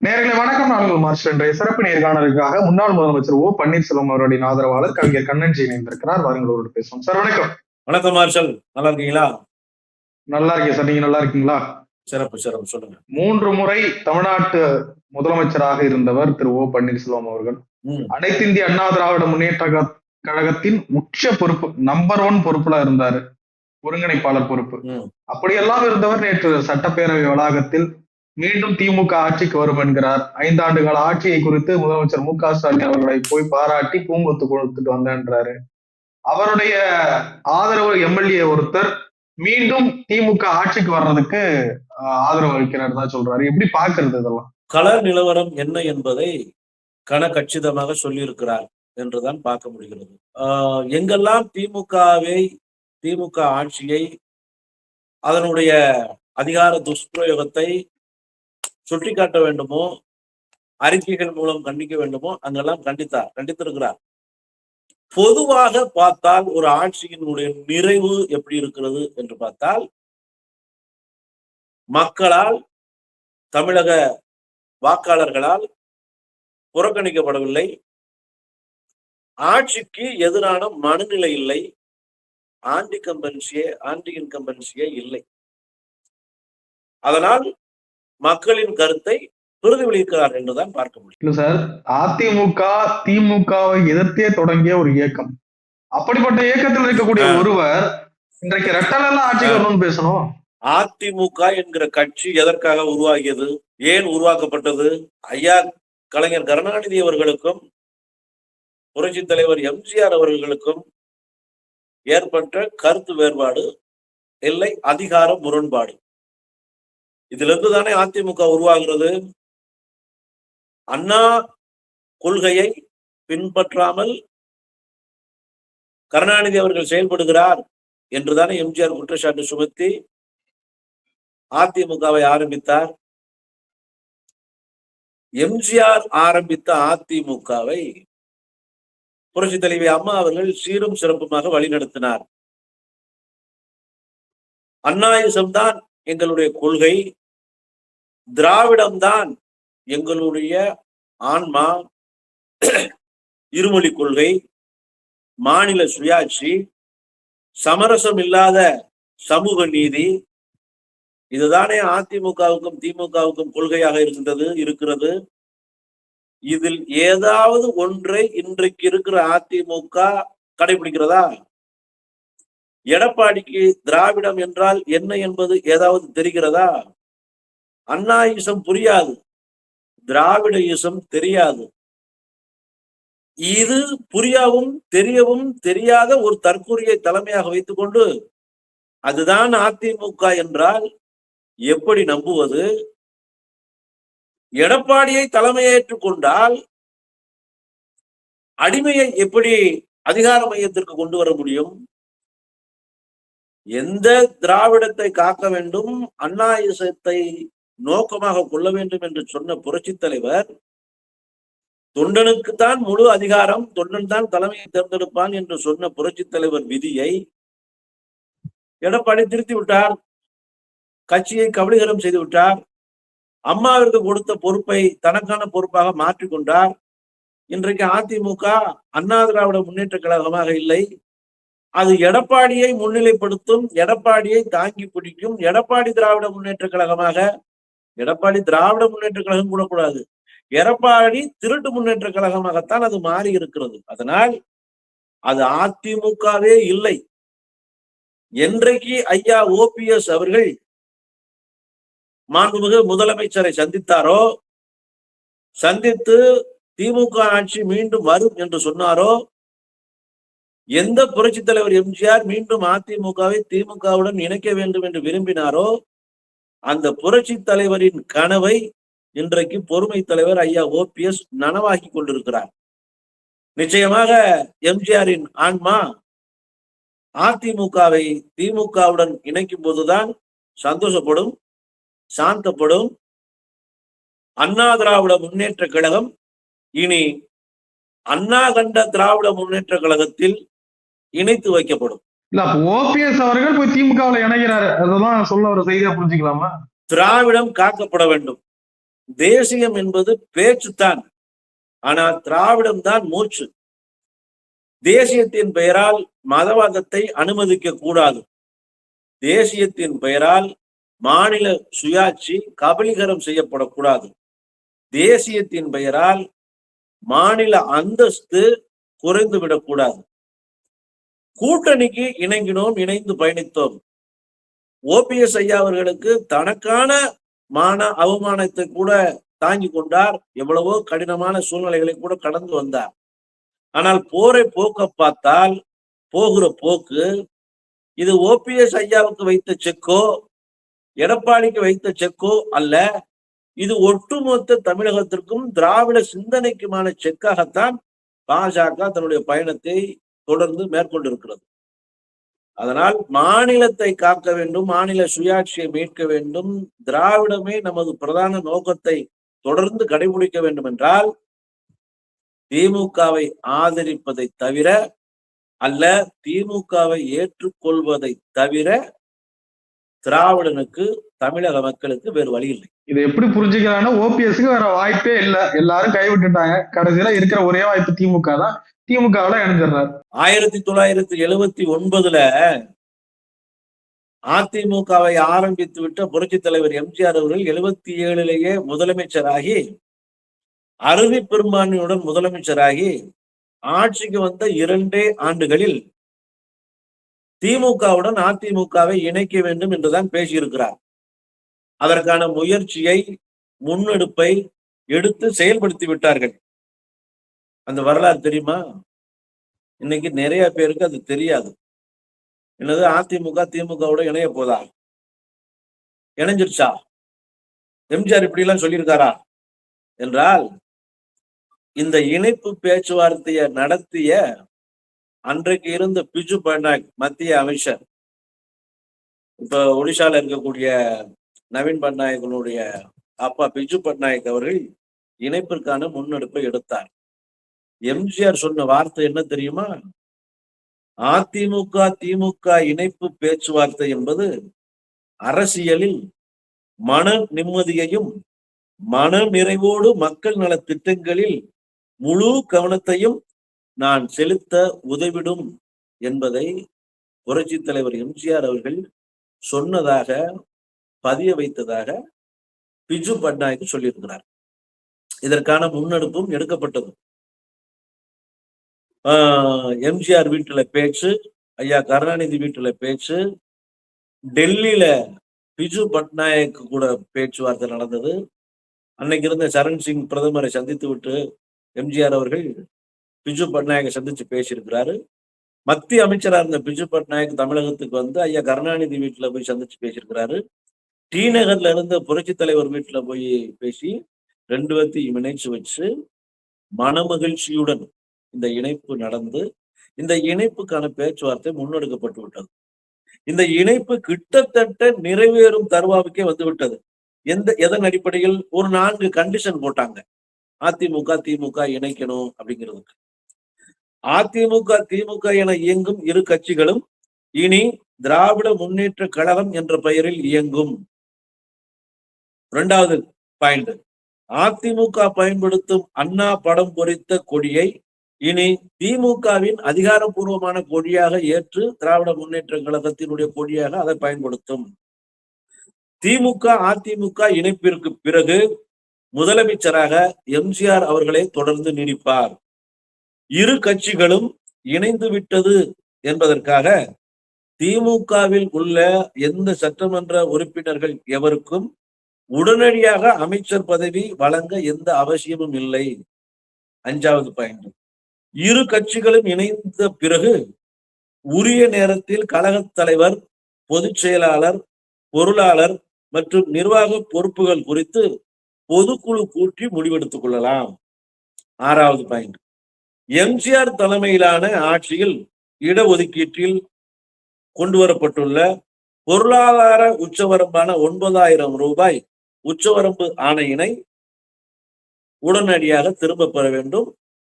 நேயர்களே வணக்கம். நான் உங்கள் மார்ஷல். இன்றைய சிறப்பு நேர்காணலுக்காக முன்னாள் முதலமைச்சர் பன்னீர்செல்வம் அவருடைய ஆதரவாளர் கவிஞர் கண்ணன்ஜி இணைந்திருக்கிறார். வாருங்களோடு பேசுவோம். சார் வணக்கம். வணக்கம் மார்ஷல், நல்லா இருக்கீங்களா? நல்லா இருக்கேன் சார், நீங்க நல்லா இருக்கீங்களா? சிறப்பு சிறப்பு, சொல்லுங்க. 3 முறை தமிழ்நாட்டு முதலமைச்சராக இருந்தவர் திரு பன்னீர்செல்வம் அவர்கள். அனைத்து இந்திய அண்ணா திராவிட முன்னேற்ற கழகத்தின் முக்கிய பொறுப்பு, நம்பர் 1 பொறுப்புல இருந்தாரு, ஒருங்கிணைப்பாளர் பொறுப்பு. அப்படியெல்லாம் இருந்தவர் நேற்று சட்டப்பேரவை வளாகத்தில் மீண்டும் திமுக ஆட்சிக்கு வரும் என்கிறார். 5 ஆண்டுகால ஆட்சியை குறித்து முதலமைச்சர் ஸ்டாலின் அவர்களை போய் பாராட்டி பூங்கொத்து கொடுத்துட்டு வந்தேன்றாரு. அவருடைய ஆதரவு எம்எல்ஏ ஒருத்தர் மீண்டும் திமுக ஆட்சிக்கு வர்றதுக்கு ஆதரவு அளிக்கிறார் தான் சொல்றாரு. எப்படி பாக்குறது இதெல்லாம்? கள நிலவரம் என்ன என்பதை கச்சிதமாக சொல்லியிருக்கிறார் என்றுதான் பார்க்க முடிகிறது. எங்கெல்லாம் திமுக ஆட்சியை, அதனுடைய அதிகார துஷ்பிரயோகத்தை சுட்டிக்காட்ட வேண்டுமோ, அறிக்கைகள் மூலம் கண்டிக்க வேண்டுமோ, அங்கெல்லாம் கண்டித்திருக்கிறார். பொதுவாக பார்த்தால் ஒரு ஆட்சியினுடைய நிறைவு எப்படி இருக்கிறது என்று பார்த்தால், மக்களால், தமிழக வாக்காளர்களால் புறக்கணிக்கப்படவில்லை, ஆட்சிக்கு எதிரான மனநிலை இல்லை, ஆன்டி இன்கம்பன்சியே இல்லை. அதனால் மக்களின் கருத்தை பிரதிபலிக்கிறார் என்றுதான் பார்க்க முடியும். சார், அதிமுக திமுகவை எதிர்த்தே தொடங்கிய ஒரு இயக்கம். அப்படிப்பட்ட இயக்கத்தில் இருக்கக்கூடிய ஒருவர் இன்றைக்கு ரெட்டலெல்லாம் ஆட்சிக்கு வரணும்னு பேசணும். அதிமுக என்கிற கட்சி எதற்காக உருவாகியது, ஏன் உருவாக்கப்பட்டது? ஐயா கலைஞர் கருணாநிதி அவர்களுக்கும் புரட்சி தலைவர் எம்ஜிஆர் அவர்களுக்கும் ஏற்பட்ட கருத்து வேறுபாடு இல்லை, அதிகார முரண்பாடு. இதுல இருந்து தானே அதிமுக உருவாகிறது. அண்ணா கொள்கையை பின்பற்றாமல் கருணாநிதி அவர்கள் செயல்படுகிறார் என்றுதானே எம்ஜிஆர் குற்றச்சாட்டு சுமத்தி அதிமுகவை ஆரம்பித்தார். எம்ஜிஆர் ஆரம்பித்த அதிமுகவை புரட்சி தலைவி அம்மா அவர்கள் சீரும் சிறப்புமாக வழிநடத்தினார். அண்ணாயிசம் தான் எங்களுடைய கொள்கை, திராவிடம்தான் எங்களுடைய ஆன்மா, இருமொழி கொள்கை, மாநில சுயாட்சி, சமரசம் இல்லாத சமூக நீதி, இதுதானே அதிமுகவுக்கும் திமுகவுக்கும் கொள்கையாக இருக்கிறது. இதில் ஏதாவது ஒன்றை இன்றைக்கு இருக்கிற அதிமுக கடைபிடிக்கிறதா? எடப்பாடிக்கு திராவிடம் என்றால் என்ன என்பது ஏதாவது தெரிகிறதா? அண்ணாயிசம் புரியாது, திராவிட இசம் தெரியாது. இது புரியவும் தெரியவும் தெரியாத ஒரு தற்கொலையை தலைமையாக வைத்துக் கொண்டு அதுதான் அதிமுக என்றால் எப்படி நம்புவது? எடப்பாடியை தலைமையேற்றுக் கொண்டால் அடிமையை எப்படி அதிகார மையத்திற்கு கொண்டு வர முடியும்? எந்த திராவிடத்தை காக்க வேண்டும், அண்ணாயிசத்தை நோக்கமாக கொள்ள வேண்டும் என்று சொன்ன புரட்சி தலைவர், தொண்டனுக்குத்தான் முழு அதிகாரம், தொண்டன் தான் தலைமையை தேர்ந்தெடுப்பான் என்று சொன்ன புரட்சி தலைவர் விதியை எடப்பாடி திருத்தி விட்டார், கட்சியை கபலீகரம் செய்து விட்டார். அம்மாவிற்கு கொடுத்த பொறுப்பை தனக்கான பொறுப்பாக மாற்றிக்கொண்டார். இன்றைக்கு அதிமுக அண்ணா திராவிட முன்னேற்ற கழகமாக இல்லை, அது எடப்பாடியை முன்னிலைப்படுத்தும், எடப்பாடியை தாங்கி பிடிக்கும் எடப்பாடி திராவிட முன்னேற்ற கழகமாக. எடப்பாடி திராவிட முன்னேற்ற கழகம் கூடக்கூடாது, எடப்பாடி திருட்டு முன்னேற்ற கழகமாகத்தான் அது மாறி இருக்கிறது. அதனால் அது அதிமுகவே இல்லை. என்றைக்கு ஐயா ஓபிஎஸ் அவர்கள் மாண்புமிகு முதலமைச்சரை சந்தித்தாரோ, சந்தித்து திமுக ஆட்சி மீண்டும் வரும் என்று சொன்னாரோ, எந்த புரட்சி தலைவர் எம்ஜிஆர் மீண்டும் அதிமுகவை திமுகவுடன் இணைக்க வேண்டும் என்று விரும்பினாரோ, அந்த புரட்சி தலைவரின் கனவை இன்றைக்கு பொறுமை தலைவர் ஐயா ஓபிஎஸ் நனவாக்கி கொண்டிருக்கிறார். நிச்சயமாக எம்ஜிஆரின் ஆன்மா அதிமுகவை திமுகவுடன் இணைக்கும் போதுதான் சந்தோஷப்படும், சாந்தப்படும். அண்ணா திராவிட முன்னேற்ற கழகம் இனி அண்ணா கண்ட திராவிட முன்னேற்ற கழகத்தில் இணைத்து வைக்கப்படும். இல்ல, ஓபிஎஸ் அவர்கள் போய் திமுகவில் இணைகிறாரு, அதெல்லாம் சொல்ல ஒரு செய்தியா புரிஞ்சுக்கலாமா? திராவிடம் காக்கப்பட வேண்டும். தேசியம் என்பது பேச்சுத்தான், ஆனால் திராவிடம் தான் மூச்சு. தேசியத்தின் பெயரால் மதவாதத்தை அனுமதிக்க கூடாது. தேசியத்தின் பெயரால் மாநில சுயாட்சி கபலீகரம் செய்யப்படக்கூடாது. தேசியத்தின் பெயரால் மாநில அந்தஸ்து குறைந்து விடக்கூடாது. கூட்டணிக்கு இணங்கினோம், இணைந்து பயணித்தோம். ஓபிஎஸ் ஐயா அவர்களுக்கு தனக்கான மான அவமானத்தை கூட தாங்கி கொண்டார். எவ்வளவோ கடினமான சூழ்நிலைகளை கூட கடந்து வந்தார். ஆனால் போரை போக்க பார்த்தால் போகிற போக்கு இது ஓபிஎஸ் ஐயாவுக்கு வைத்த செக்கோ எடப்பாடிக்கு வைத்த செக்கோ அல்ல. இது ஒட்டுமொத்த தமிழகத்திற்கும் திராவிட சிந்தனைக்குமான செக்காகத்தான் பாஜக தன்னுடைய பயணத்தை தொடர்ந்து மேற்கொண்டிருக்கிறது. அதனால் மாநிலத்தை காக்க வேண்டும், மாநில சுயாட்சியை மீட்க வேண்டும், திராவிடமே நமது பிரதான நோக்கத்தை தொடர்ந்து கடைபிடிக்க வேண்டும் என்றால் திமுகவை ஆதரிப்பதை தவிர அல்ல, திமுகவை ஏற்றுக்கொள்வதை தவிர திராவிடனுக்கு, தமிழக மக்களுக்கு வேறு வழி இல்லை. இதை எப்படி புரிஞ்சுக்கிறாங்கன்னா, ஓபிஎஸ்க்கு வேற வாய்ப்பே இல்லை, எல்லாரும் கைவிட்டுட்டாங்க, கடைசியில இருக்கிற ஒரே வாய்ப்பு திமுக தான், திமுகவில் இணைஞ்சிடுறாரு. 1979 அதிமுகவை ஆரம்பித்து விட்ட புரட்சி தலைவர் எம்ஜிஆர் அவர்கள் 77 முதலமைச்சராகி, அறுதி பெரும்பான்மையுடன் முதலமைச்சராகி ஆட்சிக்கு வந்த 2 ஆண்டுகளில் திமுகவுடன் அதிமுகவை இணைக்க வேண்டும் என்றுதான் பேசியிருக்கிறார். அதற்கான முயற்சியை, முன்னெடுப்பை எடுத்து செயல்படுத்தி விட்டார்கள். அந்த வரலாறு தெரியுமா? இன்னைக்கு நிறைய பேருக்கு அது தெரியாது. என்னது, அதிமுக திமுகவோட இணைய போதா? இணைஞ்சிருச்சா? எம்ஜிஆர் இப்படி எல்லாம் சொல்லியிருக்காரா என்றால், இந்த இணைப்பு பேச்சுவார்த்தையை நடத்திய அன்றைக்கு இருந்த பிஜு பட்நாயக் மத்திய அமைச்சர், இப்ப ஒடிசால இருக்கக்கூடிய நவீன் பட்நாயக்கனுடைய அப்பா பிஜு பட்நாயக் அவர்கள் இணைப்பிற்கான முன்னெடுப்பை எடுத்தார். எம்ஜிஆர் சொன்ன வார்த்தை என்ன தெரியுமா? அதிமுக திமுக இணைப்பு பேச்சுவார்த்தை என்பது அரசியலில் மன நிம்மதியையும் மன நிறைவோடு மக்கள் நல திட்டங்களில் முழு கவனத்தையும் நான் செலுத்த உதவிடும் என்பதை புரட்சி தலைவர் எம்ஜிஆர் அவர்கள் சொன்னதாக, பதிய வைத்ததாக பிஜு பட்நாயக் சொல்லியிருக்கிறார். இதற்கான முன்னெடுப்பும் எடுக்கப்பட்டது. எம்ஜிஆர் வீட்டுல பேச்சு, ஐயா கருணாநிதி வீட்டுல பேச்சு, டெல்லியில பிஜு பட்நாயக் கூட பேச்சுவார்த்தை நடந்தது. அன்னைக்கு இருந்த சரண் சிங் பிரதமரை சந்தித்து விட்டு எம்ஜிஆர் அவர்கள் பிஜு பட்நாயக்கை சந்திச்சு பேசியிருக்கிறாரு. மத்திய அமைச்சராக இருந்த பிஜு பட்நாயக் தமிழகத்துக்கு வந்து ஐயா கருணாநிதி வீட்டுல போய் சந்திச்சு பேசியிருக்கிறாரு. டி நகர்ல இருந்த புரட்சி தலைவர் வீட்டுல போய் பேசி 2 பேர்த்தையும் இணைச்சு வச்சு மனமகிழ்ச்சியுடன் இந்த இணைப்பு நடந்து, இந்த இணைப்புக்கான பேச்சுவார்த்தை முன்னெடுக்கப்பட்டு விட்டது. இந்த இணைப்பு கிட்டத்தட்ட நிறைவேறும் தருவாவுக்கே வந்து விட்டது. எதன் அடிப்படையில்? ஒரு 4 கண்டிஷன் போட்டாங்க. அதிமுக திமுக இணைக்கணும் அப்படிங்கிறதுக்கு. அதிமுக திமுக என இயங்கும் 2 கட்சிகளும் இனி திராவிட முன்னேற்ற கழகம் என்ற பெயரில் இயங்கும். 2வது பாயிண்ட், அதிமுக பயன்படுத்தும் அண்ணா படம் பொறித்த கொடியை இனி திமுகவின் அதிகாரப்பூர்வமான கொடியாக ஏற்று திராவிட முன்னேற்ற கழகத்தினுடைய கொடியாக அதை பயன்படுத்தும். திமுக அதிமுக இணைப்பிற்கு பிறகு முதலமைச்சராக எம்ஜிஆர் அவர்களே தொடர்ந்து நீடிப்பார். 2 கட்சிகளும் இணைந்து விட்டது என்பதற்காக திமுகவில் உள்ள எந்த சட்டமன்ற உறுப்பினர்கள் எவருக்கும் உடனடியாக அமைச்சர் பதவி வழங்க எந்த அவசியமும் இல்லை. 5வது பாயிண்ட், 2 கட்சிகளும் இணைந்த பிறகு உரிய நேரத்தில் கழகத் தலைவர், பொதுச் செயலாளர், பொருளாளர் மற்றும் நிர்வாக பொறுப்புகள் குறித்து பொதுக்குழு கூட்டி முடிவெடுத்துக் கொள்ளலாம். 6வது பாயிண்ட், எம்ஜிஆர் தலைமையிலான ஆட்சியில் இடஒதுக்கீட்டில் கொண்டு வரப்பட்டுள்ள பொருளாதார உச்சவரம்பான 9,000 ரூபாய் உச்சவரம்பு ஆணையினை உடனடியாக திரும்ப பெற வேண்டும்.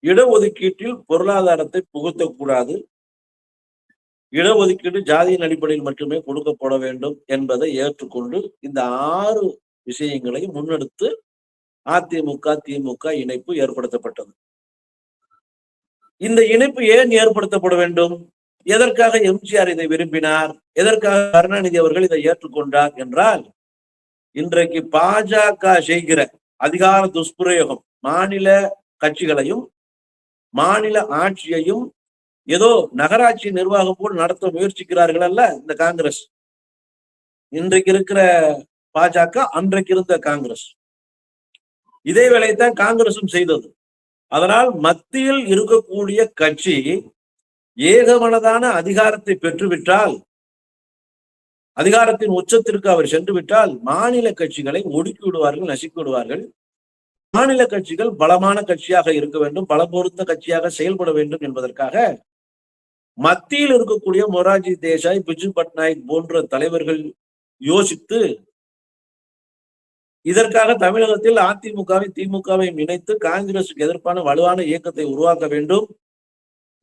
இடஒதுக்கீட்டில் பொருளாதாரத்தை புகுத்தக்கூடாது. இடஒதுக்கீடு ஜாதியின் அடிப்படையில் மட்டுமே கொடுக்கப்பட வேண்டும் என்பதை ஏற்றுக்கொண்டு இந்த 6 விஷயங்களை முன்னெடுத்து அதிமுக திமுக இணைப்பு ஏற்படுத்தப்பட்டது. இந்த இணைப்பு ஏன் ஏற்படுத்தப்பட வேண்டும்? எதற்காக எம்ஜிஆர் இதை விரும்பினார்? எதற்காக கருணாநிதி அவர்கள் இதை ஏற்றுக்கொண்டார் என்றால், இன்றைக்கு பாஜக செய்கிற அதிகார துஷ்பிரயோகம், மாநில கட்சிகளையும் மாநில ஆட்சியையும் ஏதோ நகராட்சி நிர்வாகம் போல் நடத்த முயற்சிக்கிறார்கள் அல்ல இந்த காங்கிரஸ். இன்றைக்கு இருக்கிற பாஜக, அன்றைக்கு இருந்த காங்கிரஸ். இதே வேலையைத்தான் காங்கிரசும் செய்தது. அதனால் மத்தியில் இருக்கக்கூடிய கட்சி ஏகமனதான அதிகாரத்தை பெற்றுவிட்டால், அதிகாரத்தின் உச்சத்திற்கு அவர் சென்று விட்டால், மாநில கட்சிகளை ஒடுக்கி விடுவார்கள், நசுக்கி விடுவார்கள். மாநில கட்சிகள் பலமான கட்சியாக இருக்க வேண்டும், பலம் பொருந்த கட்சியாக செயல்பட வேண்டும் என்பதற்காக மத்தியில் இருக்கக்கூடிய மொரார்ஜி தேசாய், பிஜு பட்நாயக் போன்ற தலைவர்கள் யோசித்து, இதற்காக தமிழகத்தில் அதிமுகவை திமுகவை இணைத்து காங்கிரசுக்கு எதிர்ப்பான வலுவான இயக்கத்தை உருவாக்க வேண்டும்.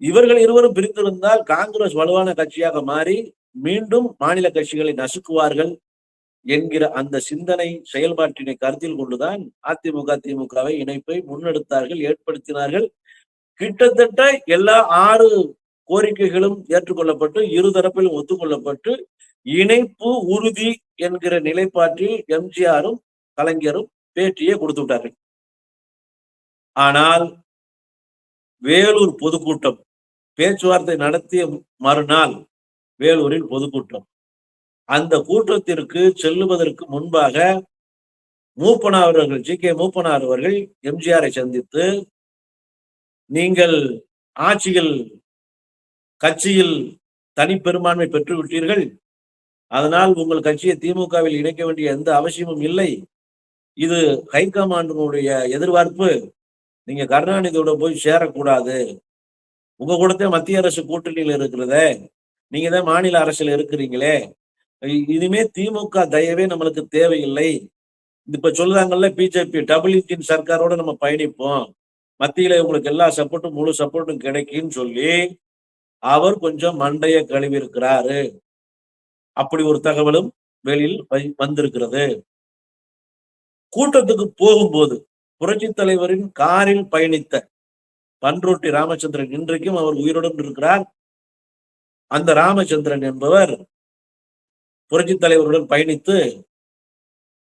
இவர்கள் இருவரும் பிரிந்திருந்தால் காங்கிரஸ் வலுவான கட்சியாக மாறி மீண்டும் மாநில கட்சிகளை நசுக்குவார்கள் என்கிற அந்த சிந்தனை செயல்பாட்டினை கருத்தில் கொண்டுதான் அதிமுக திமுகவை இணைப்பை முன்னெடுத்தார்கள், ஏற்படுத்தினார்கள். கிட்டத்தட்ட எல்லா 6 கோரிக்கைகளும் ஏற்றுக்கொள்ளப்பட்டு இருதரப்பிலும் ஒத்துக்கொள்ளப்பட்டு இணைப்பு உறுதி என்கிற நிலைப்பாட்டில் எம்ஜிஆரும் கலைஞரும் பேட்டியை கொடுத்து விட்டார்கள். ஆனால் வேலூர் பொதுக்கூட்டம், பேச்சுவார்த்தை நடத்திய மறுநாள் வேலூரில் பொதுக்கூட்டம். அந்த கூட்டத்திற்கு செல்லுவதற்கு முன்பாக மூப்பனார் அவர்கள், ஜி.கே. மூப்பனார் அவர்கள் எம்ஜிஆரை சந்தித்து, நீங்கள் ஆட்சியில் கட்சியில் தனிப்பெரும்பான்மை பெற்று விட்டீர்கள், அதனால் உங்கள் கட்சியை திமுகவில் இணைக்க வேண்டிய எந்த அவசியமும் இல்லை, இது ஹைகமாண்டினுடைய எதிர்பார்ப்பு, நீங்க கருணாநிதியோட போய் சேரக்கூடாது, உங்க கூடத்தே மத்திய அரசு கூட்டணியில் இருக்கிறதே, நீங்க தான் மாநில அரசில் இருக்கிறீங்களே, இனிமே திமுக தயவே நம்மளுக்கு தேவையில்லை, இப்ப சொல்றாங்கல்ல பிஜேபி டபுள் இன்ஜின் சர்க்காரோட நம்ம பயணிப்போம், மத்தியில உங்களுக்கு எல்லா சப்போர்ட்டும் முழு சப்போர்ட்டும் கிடைக்குன்னு சொல்லி அவர் கொஞ்சம் மண்டைய கழுவி இருக்கிறாரு. அப்படி ஒரு தகவலும் வெளியில் வந்திருக்கிறது. கூட்டத்துக்கு போகும்போது புரட்சி தலைவரின் காரில் பயணித்த பன்ருட்டி ராமச்சந்திரன், இன்றைக்கும் அவர் உயிருடன் இருக்கிறார். அந்த ராமச்சந்திரன் என்பவர் புரட்சி தலைவருடன் பயணித்து,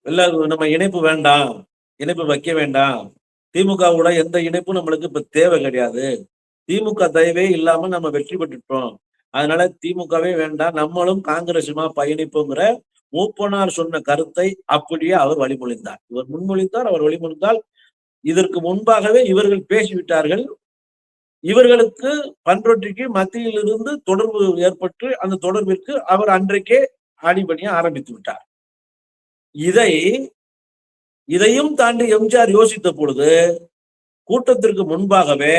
எல்லாரும் நம்ம இணைப்பு வேண்டாம், இணைப்பு வைக்க வேண்டாம், திமுகவோட எந்த இணைப்பும் நம்மளுக்கு இப்ப தேவை கிடையாது, திமுக தயவே இல்லாம நம்ம வெற்றி பெற்றுட்டோம், அதனால திமுகவே வேண்டாம், நம்மளும் காங்கிரசுமா பயணிப்போங்கிற மூப்பனார் சொன்ன கருத்தை அப்படியே அவர் வழிமொழிந்தார். இவர் முன்மொழிந்தார், அவர் வழிமொழிந்தால். இதற்கு முன்பாகவே இவர்கள் பேசிவிட்டார்கள். இவர்களுக்கு பன்ருட்டிக்கு மத்தியில் இருந்து தொடர்பு ஏற்பட்டு அந்த தொடர்பிற்கு அவர் அன்றைக்கே அடிபணிய ஆரம்பித்து விட்டார். இதையும் தாண்டி எம்ஜிஆர் யோசித்த பொழுது கூட்டத்திற்கு முன்பாகவே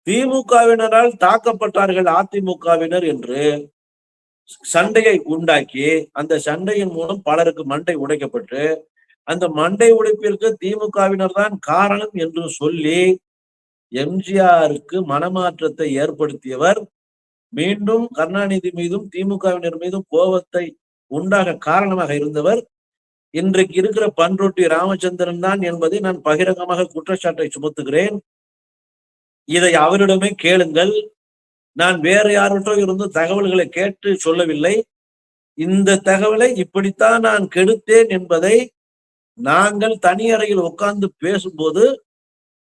திமுகவினரால் தாக்கப்பட்டார்கள் அதிமுகவினர் என்று சண்டையை உண்டாக்கி, அந்த சண்டையின் மூலம் பலருக்கு மண்டை உடைக்கப்பட்டு, அந்த மண்டை உடைப்பிற்கு திமுகவினர் தான் காரணம் என்று சொல்லி எம்ஜிஆருக்கு மனமாற்றத்தை ஏற்படுத்தியவர், மீண்டும் கருணாநிதி மீதும் திமுகவினர் மீதும் கோபத்தை உண்டாக காரணமாக இருந்தவர் இன்றைக்கு இருக்கிற பன்ருட்டி ராமச்சந்திரன் தான் என்பதை நான் பகிரங்கமாக குற்றச்சாட்டை சுமத்துகிறேன். இதை அவரிடமே கேளுங்கள். நான் வேற யார்கிட்ட இருந்து தகவல்களை கேட்டு சொல்லவில்லை. இந்த தகவலை இப்படித்தான் நான் கெடுத்தேன் என்பதை நாங்கள் தனி அறையில் உட்கார்ந்து பேசும்போது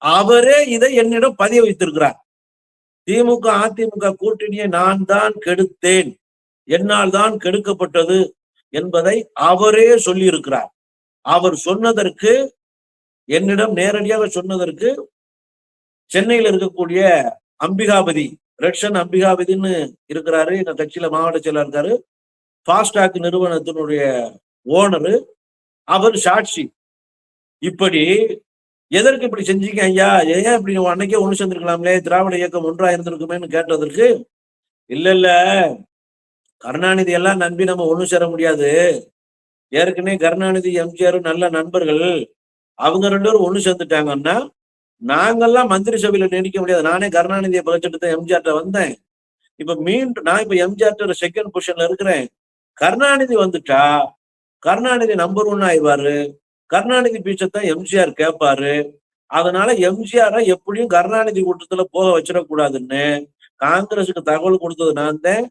அவரே இதை என்னிடம் பதிய வைத்திருக்கிறார். திமுக அதிமுக கூட்டணியை நான் தான் கெடுத்தேன், என்னால் தான் கெடுக்கப்பட்டது என்பதை அவரே சொல்லி இருக்கிறார். அவர் சொன்னதற்கு, என்னிடம் நேரடியாக சொன்னதற்கு, சென்னையில் இருக்கக்கூடிய அம்பிகாபதி, ரெட்சன் அம்பிகாபதினு இருக்கிறாரு, எங்க கட்சியில மாவட்ட செயலர் இருக்காரு, ஃபாஸ்டாக் நிறுவனத்தினுடைய ஓனரு, அவர் சாட்சி. இப்படி எதற்கு இப்படி செஞ்சீங்க ஐயா, ஏன் இப்படி அன்னைக்கே ஒண்ணு சேர்ந்திருக்கலாம்லே, திராவிட இயக்கம் ஒன்றா இருந்திருக்குமேன்னு கேட்டதற்கு, இல்ல கருணாநிதி எல்லாம் நம்பி நம்ம ஒண்ணு சேர முடியாது, ஏற்கனவே கருணாநிதி எம்ஜிஆர் நல்ல நண்பர்கள், அவங்க 2 பேரும் ஒண்ணு சேர்ந்துட்டாங்கன்னா நாங்கெல்லாம் மந்திரி சபையில நீடிக்க முடியாது. நானே கருணாநிதியை பகிர்ந்துட்டு தான் எம்ஜிஆர்ட்ட வந்தேன். இப்ப மீண்டும் நான் இப்ப எம்ஜிஆர் செகண்ட் பொசிஷன்ல இருக்கிறேன். கருணாநிதி வந்துட்டா கருணாநிதி நம்பர் 1 ஆயிடுவாரு, கருணாநிதி பேச்சத்தான் எம்ஜிஆர் கேட்பாரு. அதனால எம்ஜிஆரை எப்படியும் கருணாநிதி கூட்டத்துல போக வச்சிடக்கூடாதுன்னு காங்கிரசுக்கு தகவல் கொடுத்தது நான் தான்.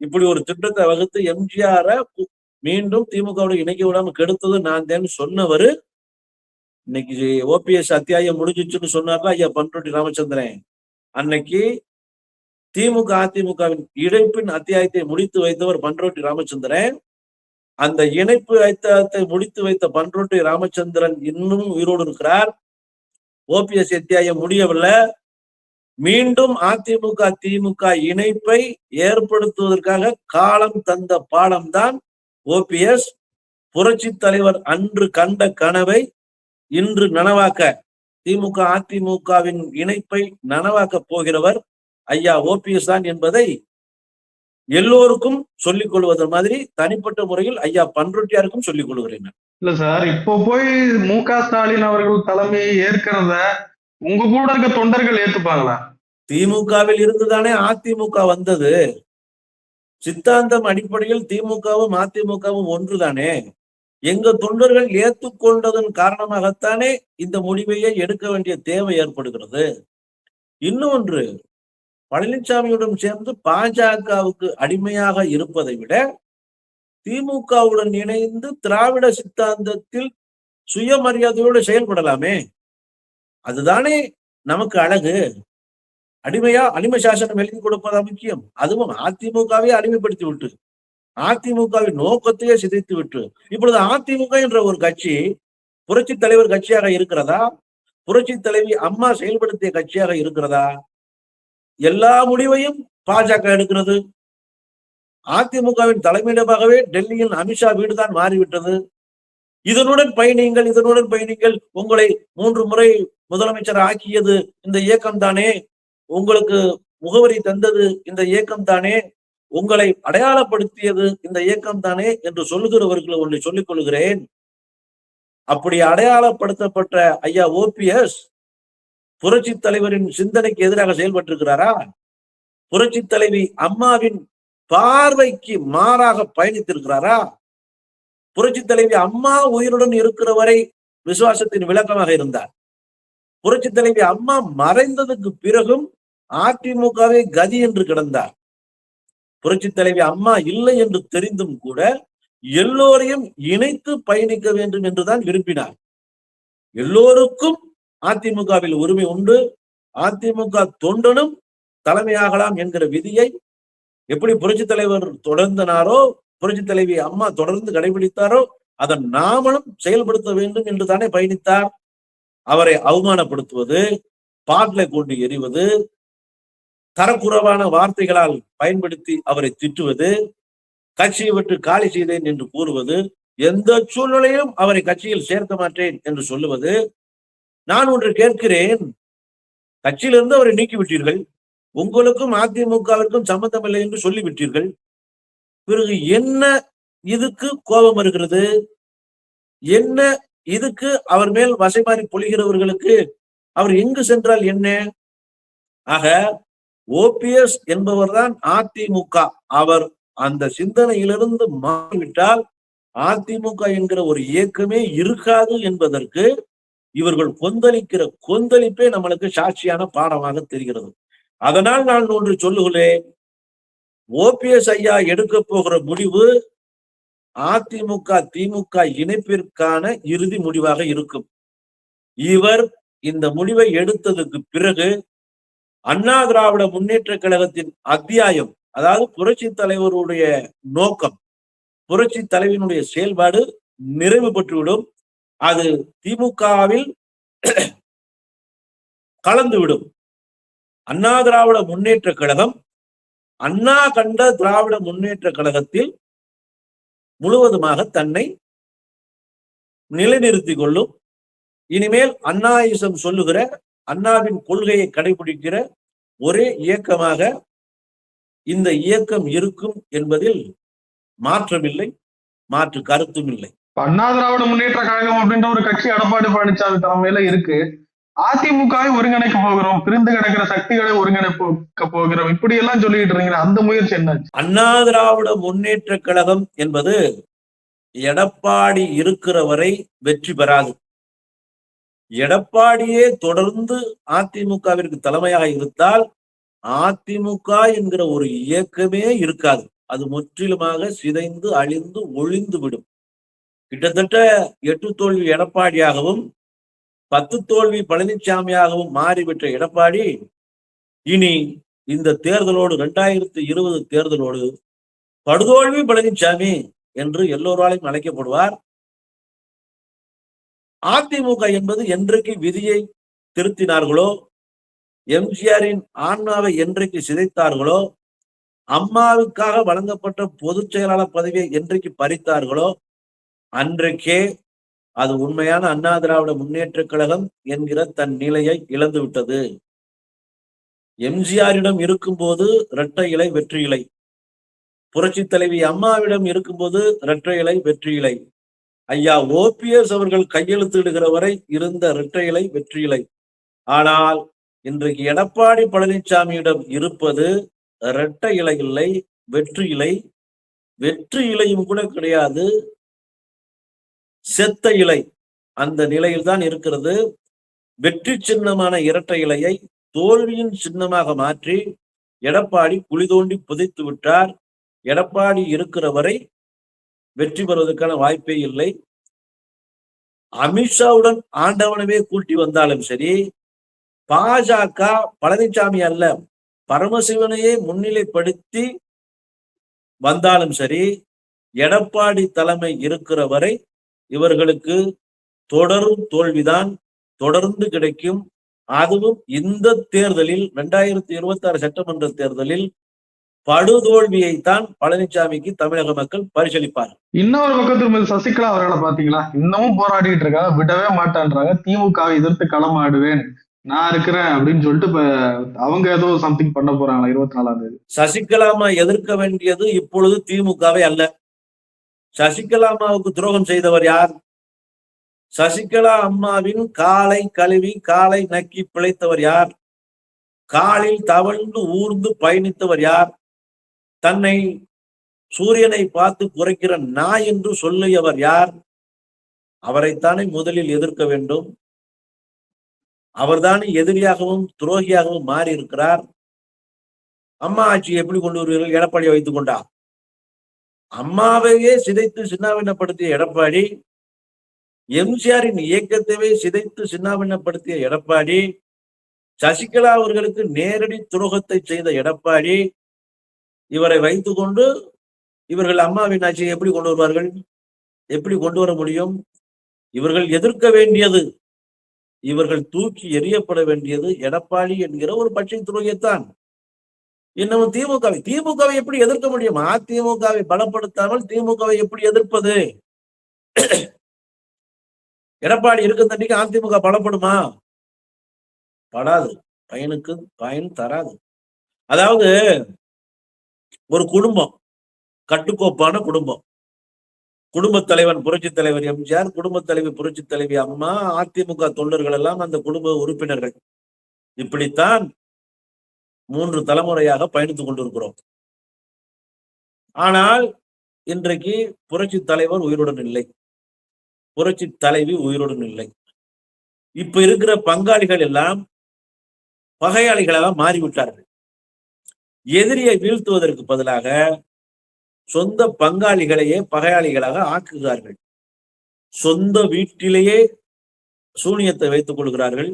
இப்படி ஒரு திட்டத்தை வகுத்து எம்ஜிஆரை மீண்டும் திமுகவோட இணைக்க விடாம கெடுத்தது நான் தான் சொன்னவரு. இன்னைக்கு ஓபிஎஸ் அத்தியாயம் முடிஞ்சிச்சுன்னு சொன்னார்ல ஐயா பண்ருட்டி ராமச்சந்திரன். அன்னைக்கு திமுக அதிமுகவின் இணைப்பின் அத்தியாயத்தை முடித்து வைத்தவர் பண்ருட்டி ராமச்சந்திரன். அந்த இணைப்பு அத்தியாயத்தை முடித்து வைத்த பண்ருட்டி ராமச்சந்திரன் இன்னும் உயிரோடு இருக்கிறார். ஓபிஎஸ் அத்தியாயம் முடியவில்லை. மீண்டும் அதிமுக திமுக இணைப்பை ஏற்படுத்துவதற்காக காலம் தந்த பாடம்தான் ஓபிஎஸ். புரட்சி தலைவர் அன்று கண்ட கனவை இன்று நனவாக்க, திமுக அதிமுகவின் இணைப்பை நனவாக்க போகிறவர் ஐயா ஓபிஎஸ் தான் என்பதை எல்லோருக்கும் சொல்லிக் கொள்வது மாதிரி தனிப்பட்ட முறையில் ஐயா பண்ருட்டியாருக்கும் சொல்லிக் கொள்கிறேன். இல்ல சார், இப்போ போய் மு.க. ஸ்டாலின் அவர்கள் தலைமையை ஏற்கிறத உங்க கூட இருக்க தொண்டர்கள் ஏத்துப்பாங்களா? திமுகவில் இருந்துதானே அதிமுக வந்தது. சித்தாந்தம் அடிப்படையில் திமுகவும் அதிமுகவும் ஒன்றுதானே. எங்க தொண்டர்கள் ஏற்றுக்கொண்டதன் காரணமாகத்தானே இந்த முடிவையை எடுக்க வேண்டிய தேவை ஏற்படுகிறது. இன்னொன்று, பழனிசாமியுடன் சேர்ந்து பாஜகவுக்கு அடிமையாக இருப்பதை விட திமுகவுடன் இணைந்து திராவிட சித்தாந்தத்தில் சுயமரியாதையோடு செயல்படலாமே. அதுதானே நமக்கு அழகு. அடிமை சாசனம் எழுதி கொடுப்பதா முக்கியம்? அதுவும் அதிமுகவே அடிமைப்படுத்தி விட்டு, அதிமுகவின் நோக்கத்தையே சிதைத்து விட்டு, இப்பொழுது அதிமுக என்ற ஒரு கட்சி புரட்சி தலைவர் கட்சியாக இருக்கிறதா? புரட்சி தலைவி அம்மா செயல்படுத்திய கட்சியாக இருக்கிறதா? எல்லா முடிவையும் பாஜக எடுக்கிறது. அதிமுகவின் தலைமையிடமாகவே டெல்லியில் அமித்ஷா வீடுதான் மாறிவிட்டது. இதனுடன் பயணிங்கள், உங்களை 3 முறை முதலமைச்சர் ஆக்கியது இந்த இயக்கம் தானே, உங்களுக்கு முகவரி தந்தது இந்த இயக்கம் தானே, உங்களை அடையாளப்படுத்தியது இந்த இயக்கம் தானே என்று சொல்லுகிறவர்கள் ஒன்றை சொல்லிக் கொள்கிறேன். அப்படி அடையாளப்படுத்தப்பட்ட ஐயா ஓபிஎஸ் புரட்சி தலைவரின் சிந்தனைக்கு எதிராக செயல்பட்டிருக்கிறாரா? புரட்சி தலைவி அம்மாவின் பார்வைக்கு மாறாக பயணித்திருக்கிறாரா? புரட்சி தலைவி அம்மா உயிருடன் இருக்கிற வரை விசுவாசத்தின் விளக்கமாக இருந்தார். புரட்சி தலைவி அம்மா மறைந்ததுக்கு பிறகும் அதிமுகவே கதி என்று கிடந்தார். புரட்சி தலைவி அம்மா இல்லை என்று தெரிந்தும் கூட எல்லோரையும் இணைத்து பயணிக்க வேண்டும் என்றுதான் விரும்பினார். எல்லோருக்கும் அதிமுகவில் உரிமை உண்டு, அதிமுக தொண்டனும் தலைமையாகலாம் என்கிற விதியை எப்படி புரட்சி தலைவர் தொடர்ந்தனாரோ, புரட்சி தலைவி அம்மா தொடர்ந்து கடைபிடித்தாரோ, அதை நாமளும் செயல்படுத்த வேண்டும் என்று தானே பயணித்தார். அவரை அவமானப்படுத்துவது, பாட்டிலை கொண்டு எறிவது, தரக்குறைவான வார்த்தைகளால் பயன்படுத்தி அவரை திட்டுவது, கட்சியை விட்டு காலி செய்தேன் என்று கூறுவது, எந்த சூழ்நிலையும் அவரை கட்சியில் சேர்க்க மாட்டேன் என்று சொல்லுவது. நான் ஒன்று கேட்கிறேன், கட்சியிலிருந்து அவரை நீக்கிவிட்டீர்கள், உங்களுக்கும் அதிமுகவிற்கும் சம்பந்தம் இல்லை என்று சொல்லிவிட்டீர்கள். பிறகு என்ன இதுக்கு கோபம் வருகிறது? என்ன இதுக்கு அவர் மேல் வசைமாறி பொழிகிறவர்களுக்கு அவர் எங்கு சென்றால் என்ன? ஆக ஓபிஎஸ் என்பவர் தான் அதிமுக. அவர் அந்த சிந்தனையிலிருந்து மாறிவிட்டால் அதிமுக என்கிற ஒரு இயக்கமே இருக்காது என்பதற்கு இவர்கள் கொந்தளிக்கிற கொந்தளிப்பே நம்மளுக்கு சாட்சியான பாடமாக தெரிகிறது. அதனால் நான் ஒன்று சொல்லுகிறேன், ஓபிஎஸ் ஐயா எடுக்க போகிற முடிவு அதிமுக திமுக இணைப்பிற்கான இறுதி முடிவாக இருக்கும். இவர் இந்த முடிவை எடுத்ததுக்கு பிறகு அண்ணா திராவிட முன்னேற்ற கழகத்தின் அத்தியாயம், அதாவது புரட்சி தலைவருடைய நோக்கம், புரட்சி தலைவனுடைய செயல்பாடு நிறைவு பெற்றுவிடும். அது திமுகவில் கலந்துவிடும். அண்ணா திராவிட முன்னேற்ற கழகம் அண்ணா கண்ட திராவிட முன்னேற்ற கழகத்தில் முழுவதுமாக தன்னை நிலைநிறுத்திக் கொள்ளும். இனிமேல் அண்ணாயிசம் சொல்லுகிற, அண்ணாவின் கொள்கையை கடைபிடிக்கிற ஒரே இயக்கமாக இந்த இயக்கம் இருக்கும் என்பதில் மாற்றமில்லை, மாற்று கருத்தும் இல்லை. அண்ணா திராவிட முன்னேற்ற கழகம் அப்படின்ற ஒரு கட்சி எடப்பாடி பழனிசாமி தலைமையில இருக்கு. அதிமுகவை ஒருங்கிணைக்க போகிறோம், பிரிந்து கிடக்கிற சக்திகளை ஒருங்கிணைக்க போகிறோம், இப்படி எல்லாம் சொல்லிட்டு இருக்கீங்க. அந்த முயற்சி என்ன? அண்ணா திராவிட முன்னேற்ற கழகம் என்பது எடப்பாடி இருக்கிற வரை வெற்றி பெறாது. எடப்பாடியே தொடர்ந்து அதிமுகவிற்கு தலைமையாக இருந்தால் அதிமுக என்கிற ஒரு இயக்கமே இருக்காது. அது முற்றிலுமாக சிதைந்து அழிந்து ஒழிந்து விடும். கிட்டத்தட்ட 8 தோல்வி எடப்பாடியாகவும் 10 தோல்வி பழனிசாமியாகவும் மாறிவிட்ட எடப்பாடி இனி இந்த தேர்தலோடு 2020 தேர்தலோடு படுதோல்வி பழனிசாமி என்று எல்லோராலையும் அழைக்கப்படுவார். அதிமுக என்பது என்றைக்கு விதியை திருத்தினார்களோ, எம்ஜிஆரின் ஆன்மாவை என்றைக்கு சிதைத்தார்களோ, அம்மாவுக்காக வழங்கப்பட்ட பொதுச் செயலாளர் பதவியை என்றைக்கு பறித்தார்களோ அன்றைக்கே அது உண்மையான அண்ணா திராவிட முன்னேற்ற கழகம் என்கிற தன் நிலையை இழந்து விட்டது. எம்ஜிஆரிடம் இருக்கும்போது இரட்டை இலை வெற்றி இலை, புரட்சி தலைவி அம்மாவிடம் இருக்கும்போது இரட்டை இலை வெற்றி இலை, ஐயா ஓபிஎஸ் அவர்கள் கையெழுத்திடுகிற வரை இருந்த இரட்டை இலை வெற்றி இலை. ஆனால் இன்றைக்கு எடப்பாடி பழனிசாமியிடம் இருப்பது இரட்டை இலை இல்லை, வெற்றி இலை. வெற்றி இலையும் கூட கிடையாது, செத்த இலை. அந்த நிலையில் தான் இருக்கிறது. வெற்றி சின்னமான இரட்டை இலையை தோல்வியின் சின்னமாக மாற்றி எடப்பாடி குழி தோண்டி புதைத்து விட்டார். எடப்பாடி இருக்கிற வரை வெற்றி பெறுவதற்கான வாய்ப்பே இல்லை. அமித்ஷாவுடன் ஆண்டவனவே கூட்டி வந்தாலும் சரி, பாஜக பழனிசாமி அல்ல பரமசிவனையே முன்னிலைப்படுத்தி வந்தாலும் சரி, எடப்பாடி தலைமை இருக்கிற வரை இவர்களுக்கு தொடரும் தோல்விதான் தொடர்ந்து கிடைக்கும். அதுவும் இந்த தேர்தலில் 2026 சட்டமன்ற தேர்தலில் படுதோல்வியைத்தான் பழனிசாமிக்கு தமிழக மக்கள் பரிசளிப்பார். இன்னொரு பக்கத்தில் சசிகலா அவர்களை பாத்தீங்களா, இன்னமும் போராடிட்டு இருக்காங்க, விடவே மாட்டான்றாங்க. திமுகவை எதிர்த்து களமாடுவேன், நான் இருக்கிறேன் அப்படின்னு சொல்லிட்டு இப்ப அவங்க ஏதோ சம்திங் பண்ண போறாங்களா 24ஆம் தேதி. சசிகலா அம்மா எதிர்க்க வேண்டியது இப்பொழுது திமுகவே அல்ல. சசிகலா அம்மாவுக்கு துரோகம் செய்தவர் யார்? சசிகலா அம்மாவின் காலை கழுவி காலை நக்கி பிழைத்தவர் யார்? காலில் தவழ்ந்து ஊர்ந்து பயணித்தவர் யார்? தன்னை சூரியனை பார்த்து குறைக்கிற நாய் என்று சொல்லியவர் யார்? அவரைத்தானே முதலில் எதிர்க்க வேண்டும். அவர்தானே எதிரியாகவும் துரோகியாகவும் மாறி இருக்கிறார். அம்மா ஆட்சியை எப்படி கொண்டு வருவீர்கள்? எடப்பாடியை வைத்துக் கொண்டா? அம்மாவையே சிதைத்து சின்னாபின்னப்படுத்திய எடப்பாடி, எம்ஜிஆரின் இயக்கத்தையே சிதைத்து சின்னாபின்னப்படுத்திய எடப்பாடி, சசிகலா அவர்களுக்கு நேரடி துரோகத்தை செய்த எடப்பாடி, இவரை வைத்துக் கொண்டு இவர்கள் அம்மாவின் ஆட்சியை எப்படி கொண்டு வருவார்கள்? எப்படி கொண்டு வர முடியும்? இவர்கள் எதிர்க்க வேண்டியது, இவர்கள் தூக்கி எறியப்பட வேண்டியது எடப்பாடி என்கிற ஒரு பட்சை துரோகியத்தான். இன்னமும் திமுகவை எப்படி எதிர்க்க முடியும்? அதிமுகவை பலப்படுத்தாமல் திமுகவை எப்படி எதிர்ப்பது? எடப்பாடி இருக்கும் தண்ணிக்கு அதிமுக பலப்படுமா? படாது. பயனுக்கு பயன் தராது. அதாவது ஒரு குடும்பம், கட்டுக்கோப்பான குடும்பம். குடும்பத் தலைவன் புரட்சி தலைவர் எம்ஜிஆர், குடும்பத் தலைவி புரட்சி தலைவி அம்மா, அதிமுக தொண்டர்கள் எல்லாம் அந்த குடும்ப உறுப்பினர்கள். இப்படித்தான் 3 தலைமுறையாக பயணித்துக் கொண்டிருக்கிறோம். ஆனால் இன்றைக்கு புரட்சி தலைவர் உயிருடன் இல்லை, புரட்சி தலைவி உயிருடன் இல்லை. இப்ப இருக்கிற பங்காளிகள் எல்லாம் பகையாளிகளாக மாறிவிட்டார்கள். எதிரியை வீழ்த்துவதற்கு பதிலாக சொந்த பங்காளிகளையே பகையாளிகளாக ஆக்குகிறார்கள். சொந்த வீட்டிலேயே சூனியத்தை வைத்துக் கொள்கிறார்கள்.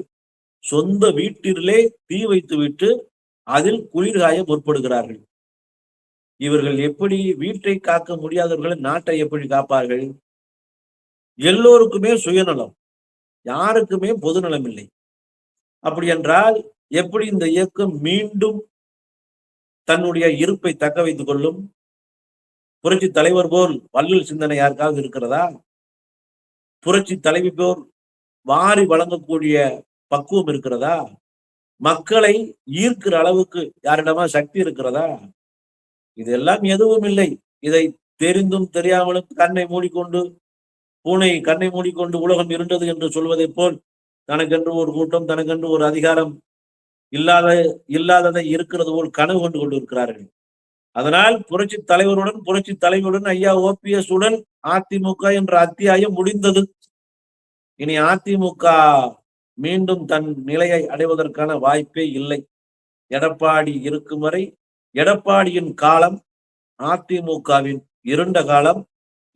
சொந்த வீட்டிலே தீ வைத்து விட்டு அதில் குளிர்காய முற்படுகிறார்கள். இவர்கள் எப்படி வீட்டை காக்க முடியாதவர்கள் நாட்டை எப்படி காப்பார்கள்? எல்லோருக்குமே சுயநலம், யாருக்குமே பொதுநலம் இல்லை. அப்படி என்றால் எப்படி இந்த இயக்கம் மீண்டும் தன்னுடைய இருப்பை தக்க வைத்துக் கொள்ளும்? புரட்சி தலைவர் போல் வள்ளல் சிந்தனை யாருக்காவது இருக்கிறதா? புரட்சி தலைவி போல் வாரி வழங்கக்கூடிய பக்குவம் இருக்கிறதா? மக்களை ஈர்க்கிற அளவுக்கு யாரிடமா சக்தி இருக்கிறதா? இதெல்லாம் எதுவும் இல்லை. இதை தெரிந்தும் தெரியாமலும் கண்ணை மூடிக்கொண்டு, பூனை கண்ணை மூடிக்கொண்டு உலகம் இருண்டது என்று சொல்வதை போல் தனக்கென்று ஒரு கூட்டம், தனக்கென்று ஒரு அதிகாரம் இல்லாததை இருக்கிறது போல் கனவு கொண்டு இருக்கிறார்கள். அதனால் புரட்சி தலைவருடன் புரட்சி தலைவருடன் ஐயா OPS உடன் அதிமுக என்ற அத்தியாயம் முடிந்தது. இனி அதிமுக மீண்டும் தன் நிலையை அடைவதற்கான வாய்ப்பே இல்லை. எடப்பாடி இருக்கும் வரை எடப்பாடியின் காலம் அதிமுகவின் இருண்ட காலம்.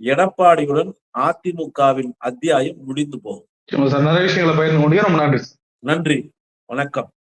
எடப்பாடியுடன் அதிமுகவின் அத்தியாயம் முடிந்து போகும். நிறைய விஷயங்களை பயிர்ந்து முடியும். ரொம்ப நன்றி. நன்றி, வணக்கம்.